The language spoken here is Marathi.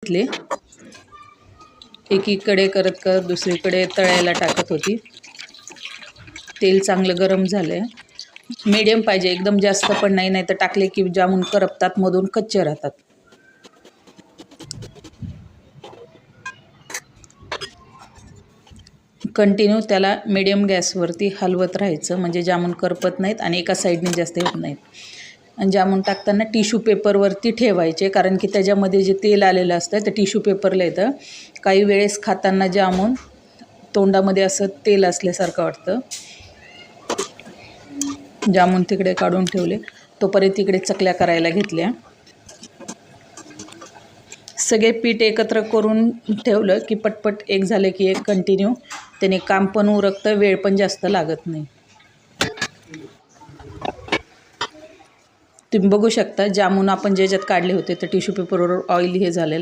घेतले, एकीकडे करत करत दुसरीकडे तळायला टाकत होती. तेल चांगलं गरम झालंय. मीडियम पाहिजे, एकदम जास्त पण नाही, नाही तर टाकले की जामून करपतात, मधून कच्चे राहतात. कंटिन्यू त्याला मीडियम गॅसवरती हलवत राहायचं, म्हणजे जामून करपत नाहीत आणि एका साईडने जास्त होत नाहीत. आणि जामून टाकताना टिश्यू पेपरवरती ठेवायचे, कारण की त्याच्यामध्ये जे तेल आलेलं असतं ते टिश्यू पेपरला येतं. काही वेळेस खाताना जामून तोंडामध्ये असं तेल असल्यासारखं वाटतं. जामून तिकडे काढून ठेवले, तोपर्यंत तिकडे चकल्या करायला घेतल्या. सगळे पीठ एकत्र करून ठेवलं की पटपट एक झालं की एक कंटिन्यू, त्याने काम पण उरकतं, वेळ पण जास्त लागत नाही. तुम्ही बघू शकता जामून आपण ज्याच्यात काढले होते तर टिश्यू पेपरवर ऑइल हे झालेलं